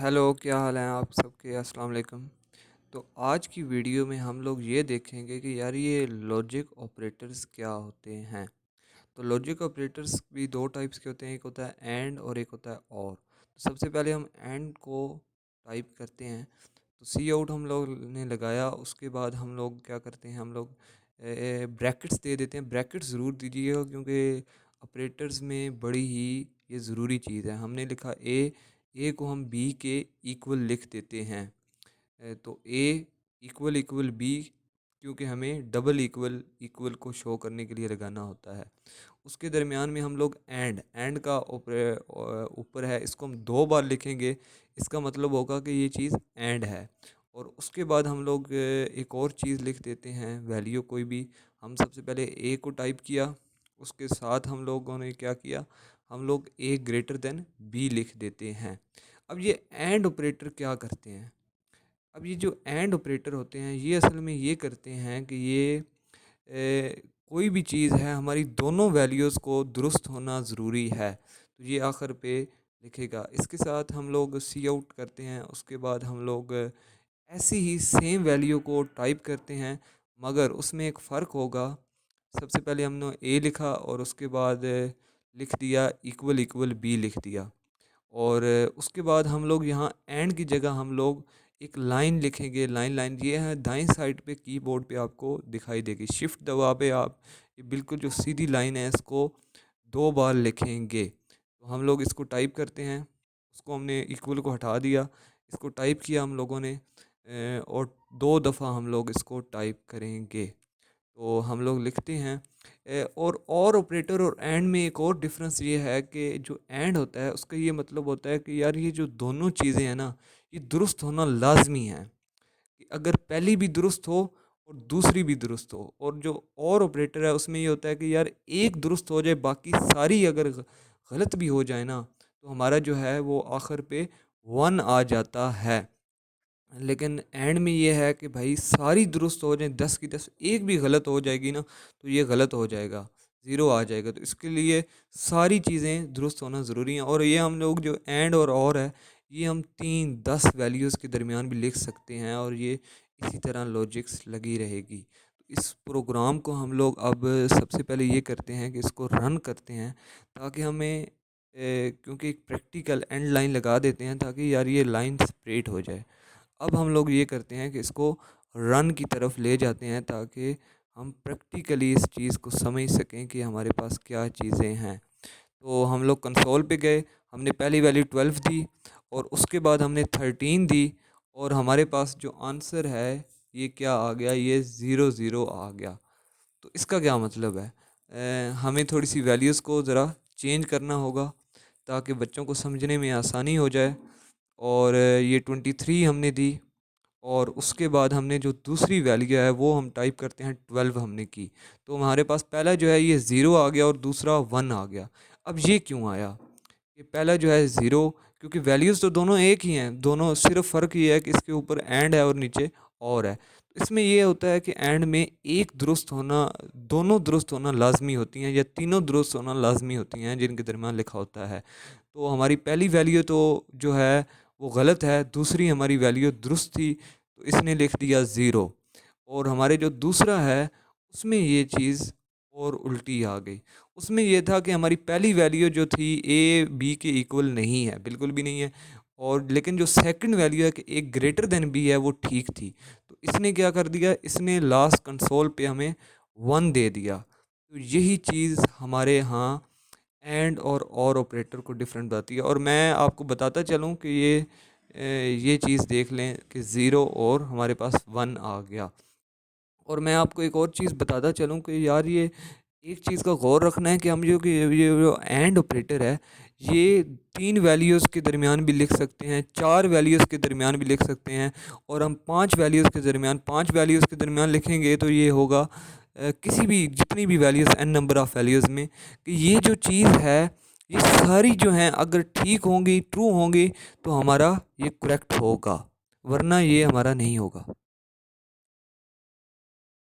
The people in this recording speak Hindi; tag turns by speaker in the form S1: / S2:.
S1: हेलो, क्या हाल है आप सबके? अस्सलाम वालेकुम। तो आज की वीडियो में हम लोग ये देखेंगे कि यार ये लॉजिक ऑपरेटर्स क्या होते हैं। तो लॉजिक ऑपरेटर्स भी दो टाइप्स के होते हैं, एक होता है एंड और एक होता है और। तो सबसे पहले हम एंड को टाइप करते हैं। तो सी आउट हम लोग ने लगाया, उसके बाद हम लोग क्या करते हैं, हम लोग ब्रैकेट्स दे देते हैं। ब्रैकेट्स ज़रूर दीजिएगा क्योंकि ऑपरेटर्स में बड़ी ही ये ज़रूरी चीज़ है। हमने लिखा ए को हम बी के इक्वल लिख देते हैं। तो ए इक्वल इक्वल बी, क्योंकि हमें डबल इक्वल इक्वल को शो करने के लिए लगाना होता है। उसके दरमियान में हम लोग एंड का ऊपर है, इसको हम दो बार लिखेंगे। इसका मतलब होगा कि ये चीज़ एंड है। और उसके बाद हम लोग एक और चीज़ लिख देते हैं, वैल्यू कोई भी। हम सबसे पहले ए को टाइप किया, उसके साथ हम लोगों ने क्या किया, हम लोग ए ग्रेटर देन बी लिख देते हैं। अब ये एंड ऑपरेटर क्या करते हैं? अब ये जो एंड ऑपरेटर होते हैं ये असल में ये करते हैं कि ये कोई भी चीज़ है, हमारी दोनों वैल्यूज़ को दुरुस्त होना ज़रूरी है। तो ये आखिर पे लिखेगा। इसके साथ हम लोग सी आउट करते हैं, उसके बाद हम लोग ऐसी ही सेम वैल्यू को टाइप करते हैं, मगर उसमें एक फ़र्क होगा। सबसे पहले हमने ए लिखा और उसके बाद लिख दिया इक्वल इक्वल बी लिख दिया। और उसके बाद हम लोग यहाँ एंड की जगह हम लोग एक लाइन लिखेंगे। लाइन लाइन ये है, दाईं साइड पे कीबोर्ड पे आपको दिखाई देगी। शिफ्ट दबा पे आप ये बिल्कुल जो सीधी लाइन है इसको दो बार लिखेंगे। तो हम लोग इसको टाइप करते हैं, उसको हमने इक्वल को हटा दिया, इसको टाइप किया हम लोगों ने, और दो दफ़ा हम लोग इसको टाइप करेंगे। तो हम लोग लिखते हैं और ऑपरेटर और एंड में एक और डिफरेंस ये है कि जो एंड होता है उसका ये मतलब होता है कि यार ये जो दोनों चीज़ें हैं ना, ये दुरुस्त होना लाजमी है। कि अगर पहली भी दुरुस्त हो और दूसरी भी दुरुस्त हो। और जो और ऑपरेटर है उसमें ये होता है कि यार एक दुरुस्त हो जाए, बाकी सारी अगर गलत भी हो जाए ना, तो हमारा जो है वो आखिर पे वन आ जाता है। लेकिन एंड में ये है कि भाई सारी दुरुस्त हो जाए, 10 की 10, एक भी गलत हो जाएगी ना तो ये गलत हो जाएगा, ज़ीरो आ जाएगा। तो इसके लिए सारी चीज़ें दुरुस्त होना ज़रूरी हैं। और ये हम लोग जो एंड और है, ये हम 3 10 वैल्यूज़ के दरमियान भी लिख सकते हैं, और ये इसी तरह लॉजिक्स लगी रहेगी। तो इस प्रोग्राम को हम लोग अब सबसे पहले ये करते हैं कि इसको रन करते हैं, ताकि हमें क्योंकि एक प्रैक्टिकल एंड लाइन लगा देते हैं ताकि यार ये लाइन सेपरेट हो जाए। अब हम लोग ये करते हैं कि इसको रन की तरफ ले जाते हैं, ताकि हम प्रैक्टिकली इस चीज़ को समझ सकें कि हमारे पास क्या चीज़ें हैं। तो हम लोग कंसोल पे गए, हमने पहली वैल्यू 12 दी और उसके बाद हमने 13 दी, और हमारे पास जो आंसर है ये क्या आ गया, ये 0 0 आ गया। तो इसका क्या मतलब है? हमें थोड़ी सी वैल्यूज़ को ज़रा चेंज करना होगा ताकि बच्चों को समझने में आसानी हो जाए। और ये 23 हमने दी, और उसके बाद हमने जो दूसरी वैल्यू है वो हम टाइप करते हैं, 12 हमने की। तो हमारे पास पहला जो है ये ज़ीरो आ गया और दूसरा वन आ गया। अब ये क्यों आया? ये पहला जो है ज़ीरो, क्योंकि वैल्यूज़ तो दोनों एक ही हैं, दोनों सिर्फ फ़र्क ये है कि इसके ऊपर एंड है और नीचे और है। तो इसमें ये होता है कि एंड में एक दुरुस्त होना, दोनों दुरुस्त होना लाजमी होती हैं, या तीनों दुरुस्त होना लाजमी होती हैं जिनके दरमियान लिखा होता है। तो हमारी पहली वैल्यू तो जो है वो गलत है, दूसरी हमारी वैल्यू दुरुस्त थी, तो इसने लिख दिया ज़ीरो। और हमारे जो दूसरा है उसमें ये चीज़ और उल्टी आ गई। उसमें ये था कि हमारी पहली वैल्यू जो थी ए बी के इक्वल नहीं है, बिल्कुल भी नहीं है। और लेकिन जो सेकंड वैल्यू है कि ए ग्रेटर देन बी है, वो ठीक थी। तो इसने क्या कर दिया, इसने लास्ट कंसोल पे हमें वन दे दिया। तो यही चीज़ हमारे यहाँ एंड और ऑपरेटर को डिफरेंट बताती है। और मैं आपको बताता चलूँ कि ये चीज़ देख लें कि ज़ीरो और हमारे पास वन आ गया। और मैं आपको एक और चीज़ बताता चलूँ कि यार ये एक चीज़ का गौर रखना है कि हम जो कि ये जो एंड ऑपरेटर है, ये 3 वैल्यूज़ के दरमियान भी लिख सकते हैं, 4 वैल्यूज़ के दरमियान भी लिख सकते हैं, और हम 5 वैल्यूज़ के दरमियान, 5 वैल्यूज़ के दरमियान लिखेंगे तो ये होगा किसी भी जितनी भी values n number of values में, कि ये जो चीज़ है ये सारी जो हैं अगर ठीक होंगी, ट्रू होंगी, तो हमारा ये करेक्ट होगा, वरना ये हमारा नहीं होगा।